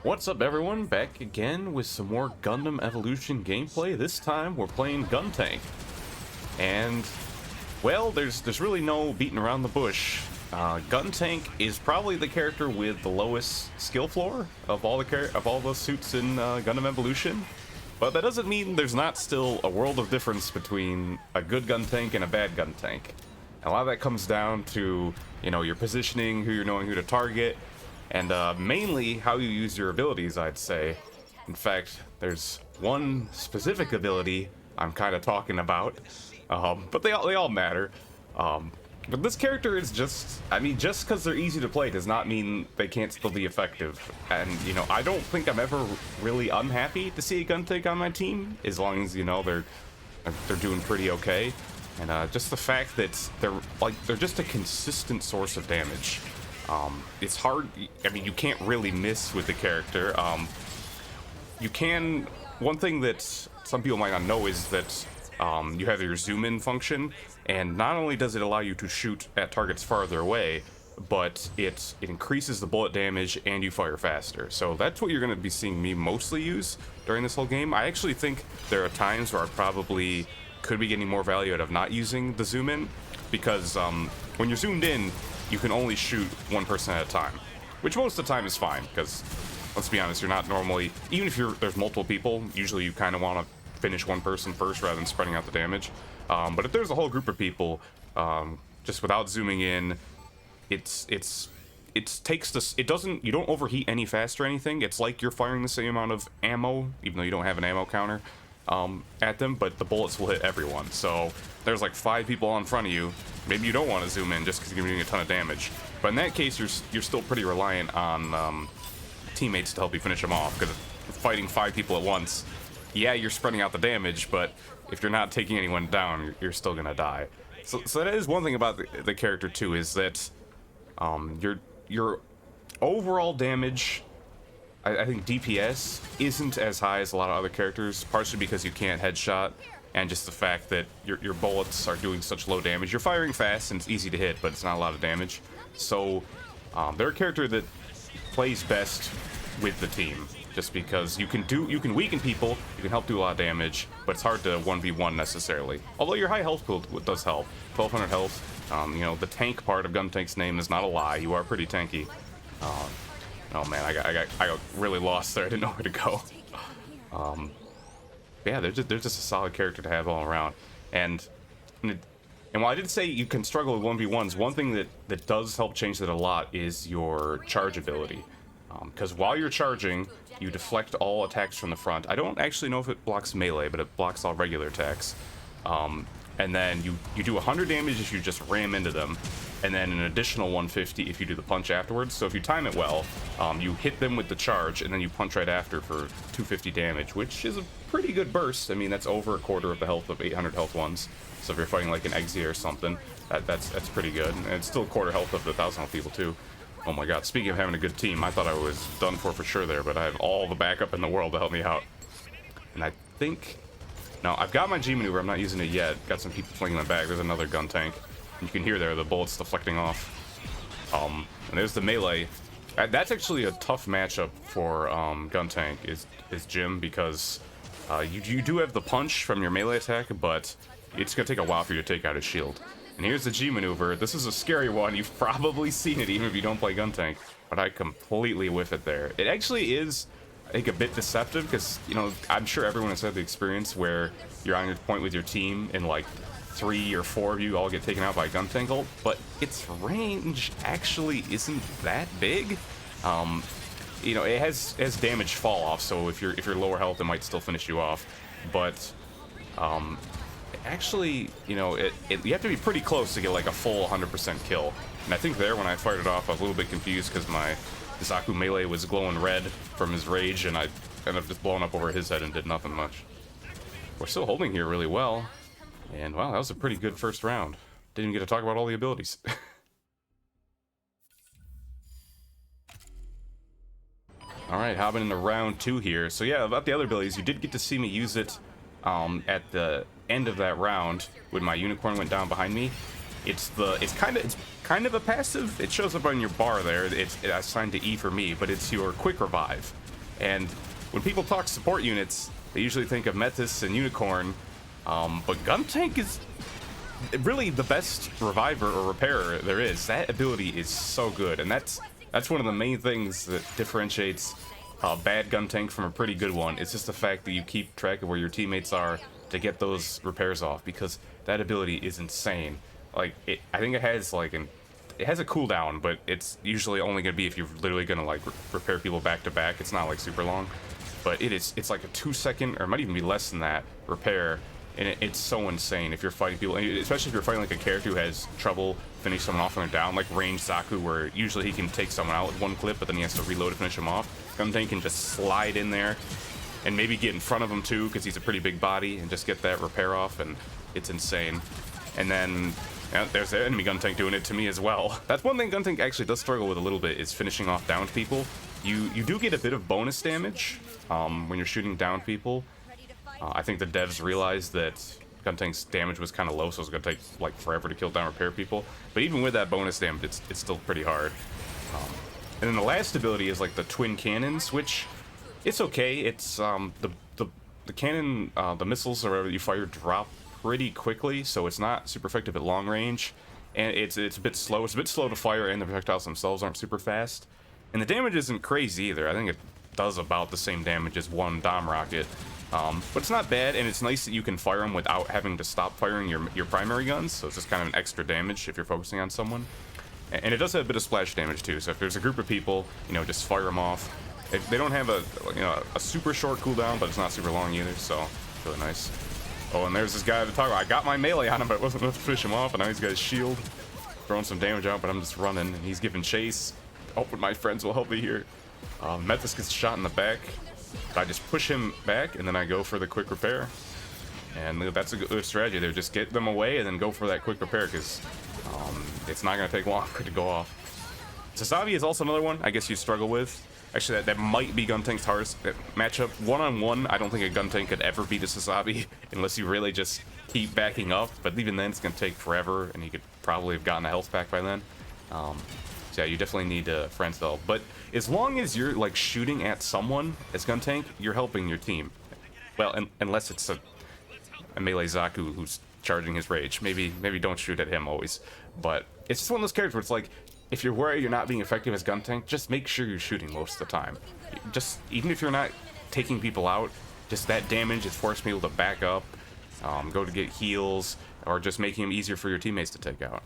What's up everyone, back again with some more Gundam Evolution gameplay. This time we're playing Guntank. And, well, there's really no beating around the bush. Guntank is probably the character with the lowest skill floor of all the suits in Gundam Evolution. But that doesn't mean there's not still a world of difference between a good Guntank and a bad Guntank. A lot of that comes down to, you know, your positioning, knowing who to target, and mainly how you use your abilities, I'd say. In fact, there's one specific ability I'm kind of talking about, but they all matter. But this character is just because they're easy to play does not mean they can't still be effective. And, you know, I don't think I'm ever really unhappy to see a Guntank on my team, as long as, you know, they're doing pretty okay. And just the fact that they're just a consistent source of damage. It's hard. I mean, you can't really miss with the character. You can. One thing that some people might not know is that you have your zoom in function, and not only does it allow you to shoot at targets farther away, but it increases the bullet damage and you fire faster. So that's what you're going to be seeing me mostly use during this whole game. I actually think there are times where I probably could be getting more value out of not using the zoom in, because when you're zoomed in, you can only shoot one person at a time, which most of the time is fine, because let's be honest, you're not normally, even if there's multiple people, usually you kind of want to finish one person first rather than spreading out the damage. But if there's a whole group of people, just without zooming in, you don't overheat any fast or anything. It's like you're firing the same amount of ammo, even though you don't have an ammo counter at them, but the bullets will hit everyone. So there's like 5 people in front of you. Maybe you don't want to zoom in just because you're doing a ton of damage, but in that case you're still pretty reliant on teammates to help you finish them off, because fighting 5 people at once, yeah, you're spreading out the damage, but if you're not taking anyone down, you're still gonna die. So that is one thing about the character too, is that your overall damage, I think DPS isn't as high as a lot of other characters, partially because you can't headshot, and just the fact that your bullets are doing such low damage. You're firing fast and it's easy to hit, but it's not a lot of damage. So they're a character that plays best with the team, just because you can weaken people, you can help do a lot of damage, but it's hard to 1v1 necessarily. Although your high health pool does help. 1200 health. You know, the tank part of Guntank's name is not a lie. You are pretty tanky. Oh man, I got really lost there. I didn't know where to go. Yeah, they're just a solid character to have all around. And while I did say you can struggle with 1v1s, one thing that does help change that a lot is your charge ability. Because while you're charging, you deflect all attacks from the front. I don't actually know if it blocks melee, but it blocks all regular attacks. And then you do 100 damage if you just ram into them, and then an additional 150 if you do the punch afterwards. So if you time it well, you hit them with the charge, and then you punch right after for 250 damage, which is a pretty good burst. I mean, that's over a quarter of the health of 800 health ones. So if you're fighting like an Exia or something, that's pretty good. And it's still a quarter health of the 1000 health people too. Oh my god, speaking of having a good team, I thought I was done for sure there, but I have all the backup in the world to help me out. And I think... No, I've got my G maneuver, I'm not using it yet. Got some people flinging my back. There's another Guntank. You can hear there the bullets deflecting off. And there's the melee. That's actually a tough matchup for Guntank, is Jim, because you do have the punch from your melee attack, but it's going to take a while for you to take out his shield. And here's the G maneuver. This is a scary one. You've probably seen it even if you don't play Guntank, but I completely whiff it there. It actually is, I think, a bit deceptive, because, you know, I'm sure everyone has had the experience where you're on your point with your team and like 3 or 4 of you all get taken out by a Guntank ult, but its range actually isn't that big. You know, it has damage fall off, so if you're lower health, it might still finish you off. But actually, you know, you have to be pretty close to get like a full 100% kill. And I think there, when I fired it off, I was a little bit confused because my Zaku melee was glowing red from his rage, and I ended up just blowing up over his head and did nothing much. We're still holding here really well. And wow, that was a pretty good first round. Didn't even get to talk about all the abilities. Alright, hopping into round 2 here. So yeah, about the other abilities, you did get to see me use it at the end of that round when my unicorn went down behind me. It's kind of a passive. It shows up on your bar there. It's assigned to E for me, but it's your quick revive. And when people talk support units, they usually think of Metis and Unicorn, but Guntank is really the best reviver or repairer there is. That ability is so good, and that's one of the main things that differentiates a bad Guntank from a pretty good one. It's just the fact that you keep track of where your teammates are to get those repairs off, because that ability is insane. Like, I think it has like it has a cooldown, but it's usually only gonna be if you're literally gonna like repair people back to back. It's not like super long, but it's like a 2-second, or it might even be less than that, repair. And it's so insane if you're fighting people, especially if you're fighting like a character who has trouble finishing someone off when they're down, like range Zaku, where usually he can take someone out with one clip, but then he has to reload to finish him off. Guntank can just slide in there and maybe get in front of him too, because he's a pretty big body, and just get that repair off, and it's insane. And then there's the enemy Guntank doing it to me as well. That's one thing Guntank actually does struggle with a little bit, is finishing off downed people. You do get a bit of bonus damage when you're shooting down people. I think the devs realized that Guntank's damage was kind of low, so it's going to take like forever to kill down repair people. But even with that bonus damage, it's still pretty hard. And then the last ability is like the twin cannons, which it's okay. It's the cannon, the missiles or whatever you fire drop pretty quickly, so it's not super effective at long range, and it's a bit slow. It's a bit slow to fire, and the projectiles themselves aren't super fast. And the damage isn't crazy either. I think it does about the same damage as one Dom rocket. But it's not bad, and it's nice that you can fire them without having to stop firing your primary guns, so it's just kind of an extra damage if you're focusing on someone. And it does have a bit of splash damage too, so if there's a group of people, you know, just fire them off. They don't have a super short cooldown, but it's not super long either, so it's really nice. Oh, and there's this guy to talk about. I got my melee on him, but it wasn't enough to finish him off, and now he's got his shield. Throwing some damage out, but I'm just running, and he's giving chase. Hoping my friends will help me here. Metis gets shot in the back. I just push him back, and then I go for the quick repair. And that's a good strategy there. Just get them away and then go for that quick repair, because it's not going to take long for it to go off. Sasabi is also another one I guess you struggle with. Actually, that might be Guntank's hardest matchup. One-on-one, I don't think a Guntank could ever beat a Sasabi unless you really just keep backing up. But even then, it's going to take forever, and he could probably have gotten a health pack by then. So yeah, you definitely need friends help. But as long as you're like shooting at someone as Guntank, you're helping your team. Well, unless it's a melee Zaku who's charging his rage. Maybe don't shoot at him always. But it's just one of those characters where it's like, if you're worried you're not being effective as Guntank, just make sure you're shooting most of the time. Just even if you're not taking people out, just that damage is forcing people to back up, go to get heals, or just making them easier for your teammates to take out.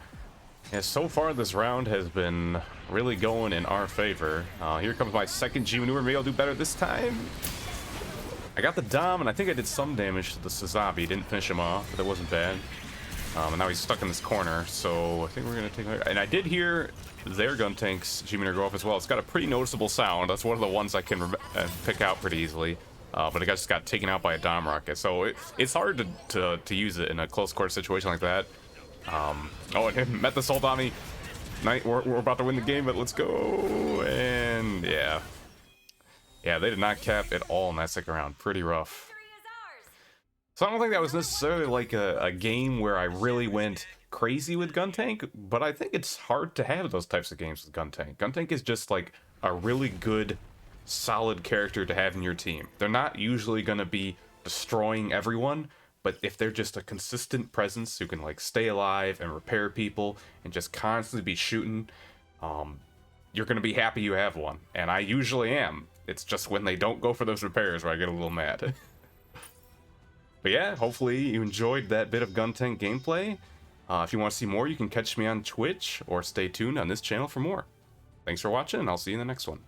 Yeah, so far this round has been really going in our favor. Here comes my second G maneuver. Maybe I'll do better this time. I got the Dom, and I think I did some damage to the Sasabi. Didn't finish him off, but that wasn't bad. And now he's stuck in this corner, so I think we're gonna take. And I did hear their Guntank's G maneuver go off as well. It's got a pretty noticeable sound. That's one of the ones I can pick out pretty easily. But it just got taken out by a Dom rocket, so it's hard to use it in a close quarter situation like that. Oh, and met the Salt on me. We're about to win the game, but let's go. And yeah, they did not cap at all in that second round. Pretty rough. So I don't think that was necessarily like a game where I really went crazy with Guntank, but I think it's hard to have those types of games with Guntank. Guntank is just like a really good, solid character to have in your team. They're not usually going to be destroying everyone, but if they're just a consistent presence who can like stay alive and repair people and just constantly be shooting, you're going to be happy you have one. And I usually am. It's just when they don't go for those repairs where I get a little mad. But yeah, hopefully you enjoyed that bit of Guntank gameplay. If you want to see more, you can catch me on Twitch or stay tuned on this channel for more. Thanks for watching, and I'll see you in the next one.